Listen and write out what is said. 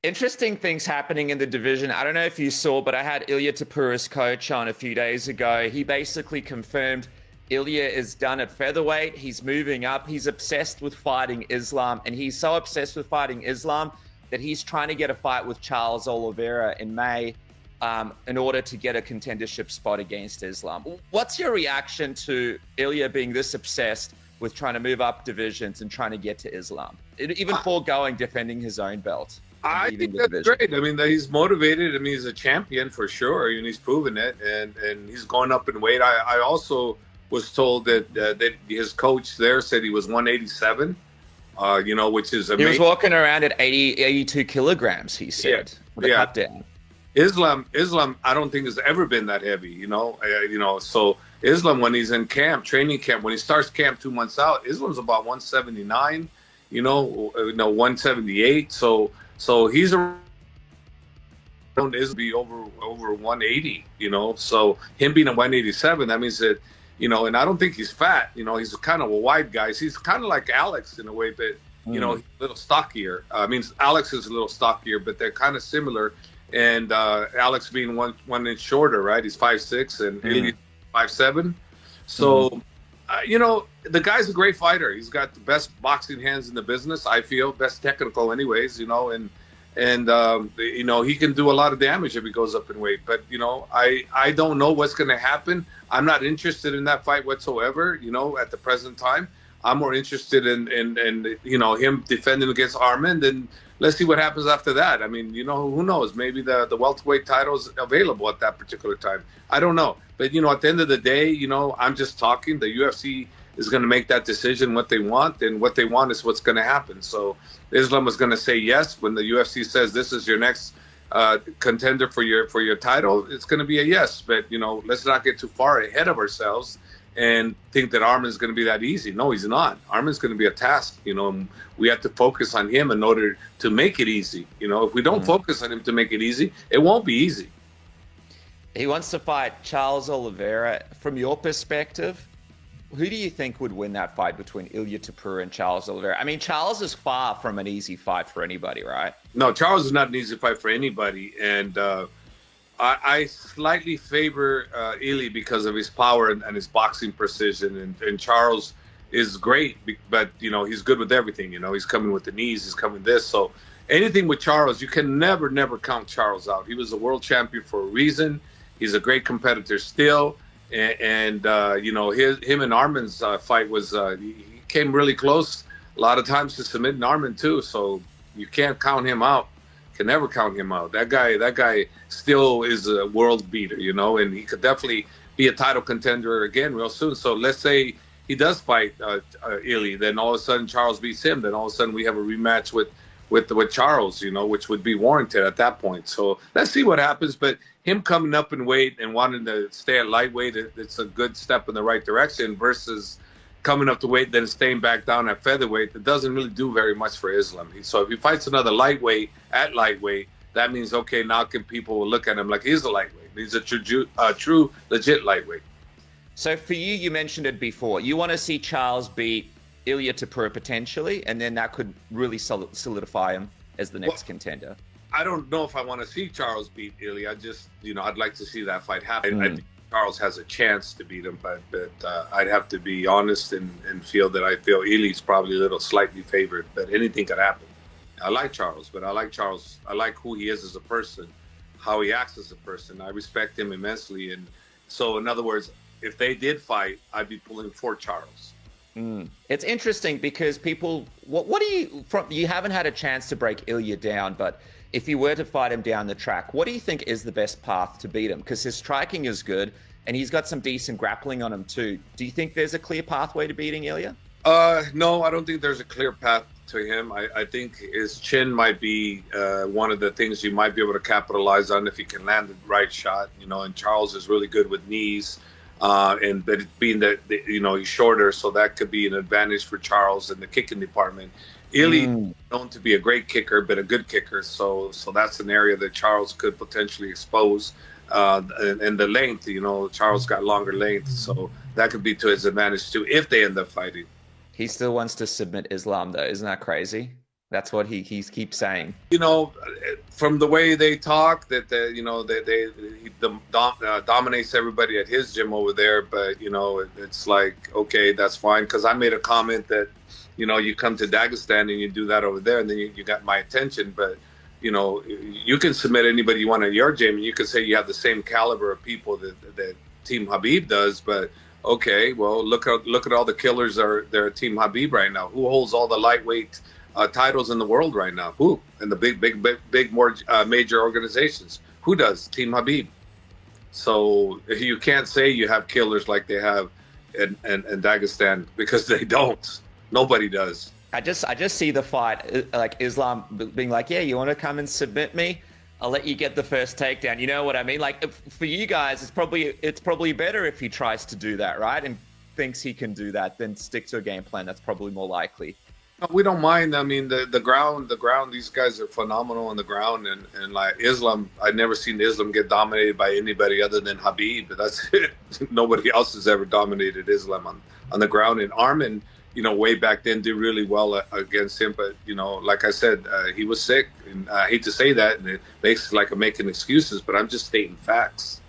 Interesting things happening in the division. I don't know if you saw, but I had Ilia Topuria's coach on a few days ago. He basically confirmed Ilia is done at featherweight. He's moving up. He's obsessed with fighting Islam, and he's so obsessed with fighting Islam that he's trying to get a fight with Charles Oliveira in May in order to get a contendership spot against Islam. What's your reaction to Ilia being this obsessed with trying to move up divisions and trying to get to Islam, even foregoing defending his own belt? I think that's great. I mean, he's motivated. I mean, he's a champion for sure, and he's proven it. And he's going up in weight. I also was told that his coach there said he was 187. Which is amazing. He was walking around at 82 kilograms. He said, with a cut down. Islam, I don't think has ever been that heavy. So Islam, when he's in camp, training camp, when he starts camp 2 months out, Islam's about 179. 178. So he's around is be over 180, So him being a 187, that means that, and I don't think he's fat. He's kind of a wide guy. He's kind of like Alex in a way, but he's a little stockier. Alex is a little stockier, but they're kind of similar. And Alex being one inch shorter, right? He's 5'6" and Ilya 5'7". So, the guy's a great fighter. He's got the best boxing hands in the business, I feel, best technical anyways, and he can do a lot of damage if he goes up in weight. But, I don't know what's going to happen. I'm not interested in that fight whatsoever, at the present time. I'm more interested in him defending against Armand, and let's see what happens after that. I mean, who knows? Maybe the welterweight title is available at that particular time. I don't know. But, at the end of the day, I'm just talking. The UFC is going to make that decision what they want, and what they want is what's going to happen. So Islam is going to say yes when the UFC says this is your next contender for your title. It's going to be a yes. But, let's not get too far ahead of ourselves and think that Armin is going to be that easy. No, he's not. Armin's going to be a task, and we have to focus on him in order to make it easy. If we don't focus on him to make it easy, it won't be easy. He wants to fight Charles Oliveira. From your perspective, who do you think would win that fight between Ilia Topuria and Charles Oliveira? I mean, Charles is far from an easy fight for anybody, right? No, Charles is not an easy fight for anybody. And I slightly favor Ilia because of his power and his boxing precision. And Charles is great, but, he's good with everything. He's coming with the knees, he's coming this. So anything with Charles, you can never count Charles out. He was a world champion for a reason. He's a great competitor still. And him and Armin's fight was, he came really close a lot of times to submitting Armin too. So you can't count him out. Can never count him out. That guy still is a world beater, and he could definitely be a title contender again real soon. So let's say he does fight Ilia, then all of a sudden Charles beats him. Then all of a sudden we have a rematch with Charles, which would be warranted at that point. So let's see what happens. But him coming up in weight and wanting to stay at lightweight, it's a good step in the right direction versus coming up to weight, then staying back down at featherweight. That doesn't really do very much for Islam. So if he fights another lightweight at lightweight, that means, okay, now people will look at him like he's a lightweight. He's a true, legit lightweight. So for you, you mentioned it before. You want to see Charles beat Ilia Topuria potentially, and then that could really solidify him as the next contender. I don't know if I want to see Charles beat Ilia. I just, I'd like to see that fight happen. I think Charles has a chance to beat him, but I'd have to be honest and feel that I feel Ili's probably a little slightly favored, but anything could happen. I like Charles, but I like who he is as a person, how he acts as a person. I respect him immensely. And so, in other words, if they did fight, I'd be pulling for Charles. It's interesting because people, what do you haven't had a chance to break Ilia down, but if you were to fight him down the track, what do you think is the best path to beat him? Because his striking is good and he's got some decent grappling on him too. Do you think there's a clear pathway to beating Ilia? No, I don't think there's a clear path to him. I think his chin might be one of the things you might be able to capitalize on if he can land the right shot, and Charles is really good with knees. But it being that he's shorter, so that could be an advantage for Charles in the kicking department. Ilia known to be a great kicker, but a good kicker, so that's an area that Charles could potentially expose. And the length, Charles got longer length, so that could be to his advantage too if they end up fighting. He still wants to submit Islam, though. Isn't that crazy? That's what he keeps saying. You know, from the way they talk, that he dominates everybody at his gym over there. But you know, it's like, okay, that's fine. Because I made a comment that, you know, you come to Dagestan and you do that over there, and then you got my attention. But you know, you can submit anybody you want at your gym, and you can say you have the same caliber of people that Team Habib does. But okay, well, look at all the killers they're at Team Habib right now. Who holds all the lightweight titles in the world right now? Who? And the big more major organizations. Who does? Team Habib. So you can't say you have killers like they have in Dagestan, because they don't. Nobody does. I just see the fight like Islam being like, yeah, you want to come and submit me? I'll let you get the first takedown. You know what I mean? Like, for you guys, it's probably better if he tries to do that, right? And thinks he can do that, then stick to a game plan. That's probably more likely. We don't mind. I mean, the ground. These guys are phenomenal on the ground, and like Islam, I've never seen Islam get dominated by anybody other than Habib. But that's it. Nobody else has ever dominated Islam on the ground. And Armin, you know, way back then did really well against him. But you know, like I said, he was sick, and I hate to say that, and it makes like I'm making excuses, but I'm just stating facts.